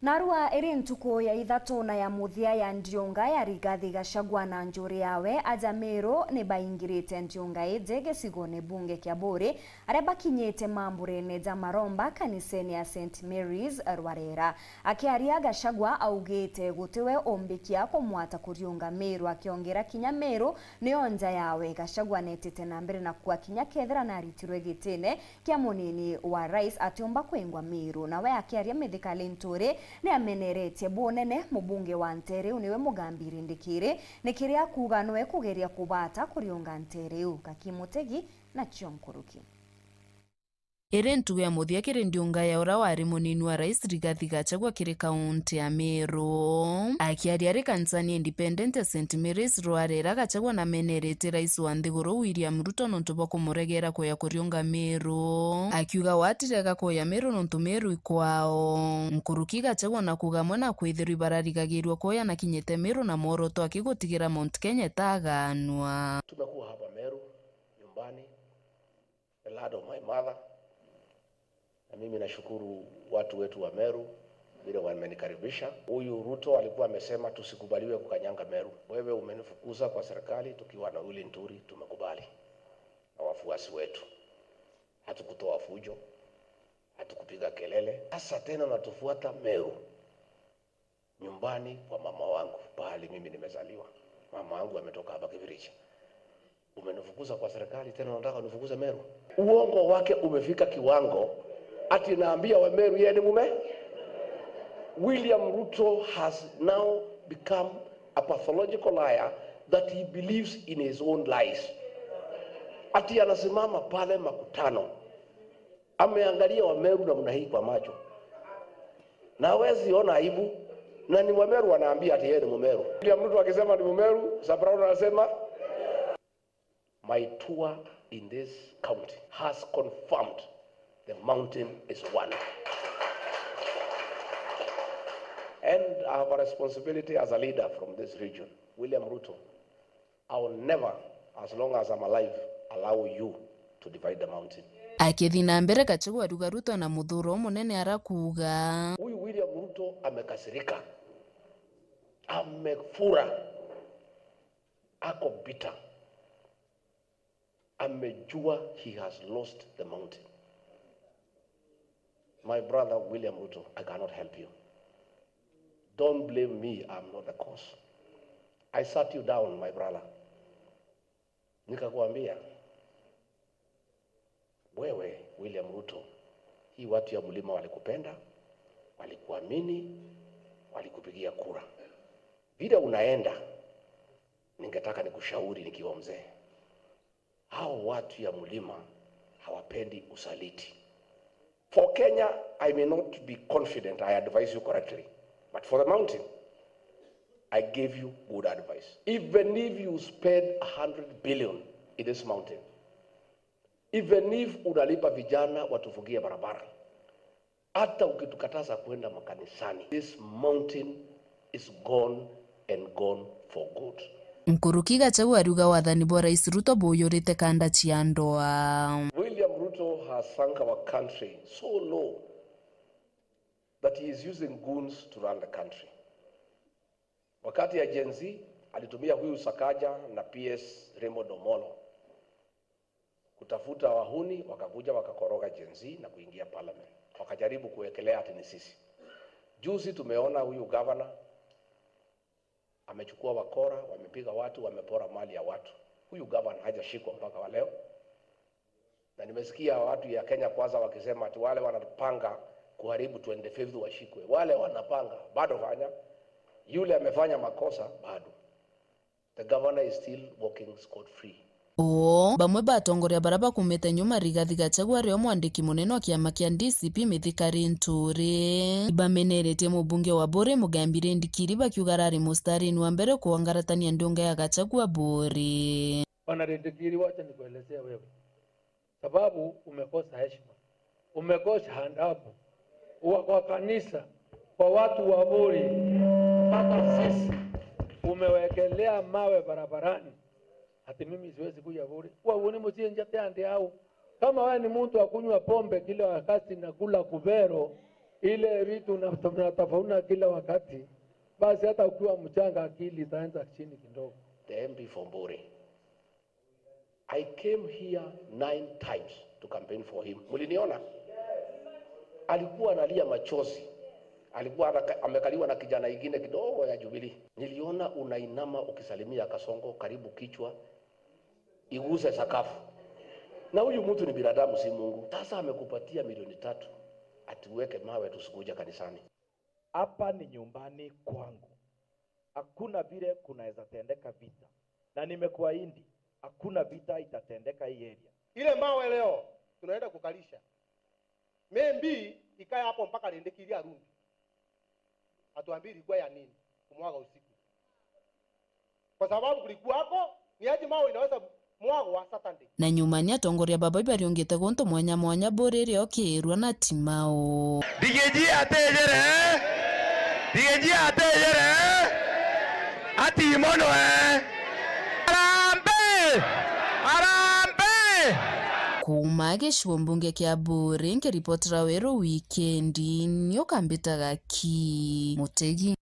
Narua iri ntuko ya ithatu na ya muthia ya Ndionga ya Rigathi Gachagua na njuri yawe aja Meru ni baingirite Ndionga ije gicigone bunge kia Buri aria bakinyite mamburene ja Maromba kaniseni ya St Mary's Rwarera. Akiaria Gachagua augite gutiwe ombikia kumwata kuriunga Meru akiongera kinya Meru ni onja yawe. Gachagua netete na mbere na kuwa kinya kethira na ritirwe gitine kia munini wa rais atiomba kwengwa Meru. Nawe akiaria mithikali nturi ni ameneretie bonene mubunge wa Ntereu niwe Mugambiri Ndikiri nikiria kuga noe kugeria kubata kuriunga Ntereu. Kakimutegi na Chionkuruki. Ere ntugu ya muthia kiri Ndionga ya ura wari munini wa rais Rigathi Gachagua kiri kaunti ya Meru. Akiaria ri kanisani Independent ya St Mary's Rwarera, Gachagua na menerete rais wa Nthiguru William Ruto nontu bwa kumuregera kuya kuriunga Meru. Akiuga watirega kuya Meru nontu Meru ikwao. Nkuruki Gachagua na kuga mwana kwithirwa ibararigagirwa kuya na kinyete Meru na moroto akigutigira Mount Kenya taganwa. Tumekuwa hapa Meru nyumbani, the land of my mother. Na mimi nashukuru watu wetu wa Meru vile wamenikaribisha. Huyu Ruto alikuwa amesema tusikubaliwe kukanyanga Meru. Wewe umenifukuza kwa serikali tukiwa na Willy Nturi, tumekubali. Na wafuasi wetu. Hatukutoa fujo, hatukupiga kelele. Sasa tena natufuata Meru. Nyumbani kwa mama wangu, pahali mimi nimezaliwa. Mama wangu ametoka hapa Kibiricha. Umenifukuza kwa serikali tena unataka unifukuze Meru? Uongo wake umefika kiwango ati naambia wa Meru yeye ni mume. William Ruto has now become a pathological liar that he believes in his own lies. Ati anasimama pale makutano, ameangalia wa Meru namna hii kwa macho, na hawezi ona aibu, na ni wa Meru anaambia ati yeye ni Mumeru. William Ruto akisema ni Mumeru, Sabrina anasema. My tour in this county has confirmed the mountain is one. And I have a responsibility as a leader from this region. William Ruto, I will never, as long as I'm alive, allow you to divide the mountain. Akithi na mbere Gachagua ruga Ruto na muthuro munene arakuga. Huyu William Ruto amekasirika. Amefura. Ako bitter. Amejua he has lost the mountain. My brother William Ruto, I cannot help you. Don't blame me, I'm not the cause. I sat you down, my brother. Nikakuambia, wewe William Ruto, hii watu ya mlima walikupenda, walikuamini, walikupigia kura. Vile unaenda, ningetaka nikushauri nikiwa mzee. Hao watu ya mlima hawapendi usaliti. For Kenya, I may not be confident I advise you correctly. But for the mountain, I gave you good advice. Even if you spend 100 billion in this mountain, even if unalipa vijana watufugie barabara, hata ukitukataza kwenda makanisani, this mountain is gone and gone for good. Nkuruki Gachagua aruga wathani bwa rais Ruto buyurite kanda cia ndoa. William Ruto has sunk our country so low that he is using goons to run the country. Wakati ya Gen Z alitumia huyu Sakaja na PS Raymond Omolo kutafuta wahuni, wakakuja wakakoroga Gen Z na kuingia parliament. Wakajaribu kuwekelea ati ni sisi. Juzi tumeona huyu governor amechukua wakora, wamepiga watu, wamepora mali ya watu. Huyu governor hajashikwa mpaka wa leo. Na nimesikia watu ya Kenya Kwanza wakisema ati wale wanapanga kuharibu 25th washikwe. Wale wanapanga bado fanya. Yule amefanya makosa bado. The governor is still walking scot free. Bamwe batongoria baraba kumete nyuma Rigathi Gachagua rio mwandiki munene wa kiama kia DCP Mithikari Nturi. Bamenerete mubunge wa Buri Mugambiri Ndikiri bakiuga rari mustari ni wa mbere kuangaratania Ndionga ya Gachagua Buri. Bwana Ndikiri, wacha nikuelezea wewe. Sababu umekosa heshima. Umekosa adabu. Kwa kanisa, kwa watu wa Buri, mpaka sisi umewekelea mawe barabarani. Hati mimi siwezi kuja Buri. Waone msie njate ande au. Kama wewe ni mtu akunywa pombe kila wakati na kula kubero, ile vitu unatafauna kila wakati, basi hata ukiwa mchanga akili itaanza chini kidogo. The MP for Mburi, I came here 9 times to campaign for him. Muliniona? Alikuwa analia machozi. Alikuwa amekaliwa na kijana ingine kidogo ya Jubilee. Niliona unainama ukisalimia Kasongo karibu kichwa iguse sakafu. Na huyu mtu ni binadamu, si Mungu. Sasa amekupatia milioni 3 atuweke mawe tusikuja kanisani. Hapa ni nyumbani kwangu. Hakuna vile kunaweza tendeka vita. Na nimekuahidi hakuna vita itatendeka hii area. Ile mawe leo tunaenda kukalisha. Membi ikae hapo mpaka Lendekilia Arundi. Atuambie ilikuwa ya nini kumwaga usiku. Kwa sababu kulikuwa hapo ni aje mawe inaweza mwago wa Saturday. Na nyumani atongoria baba ibariongete gonto mwanya mwanya boreri okirwa na timao. Digeji atejere. Digeji atejere. Ati mono Arambe! Arambe! Kuma gĩcigo mbunge kĩa Mburi nkĩripotera werũ wikendi nĩũkambĩtaga ki Mutegi.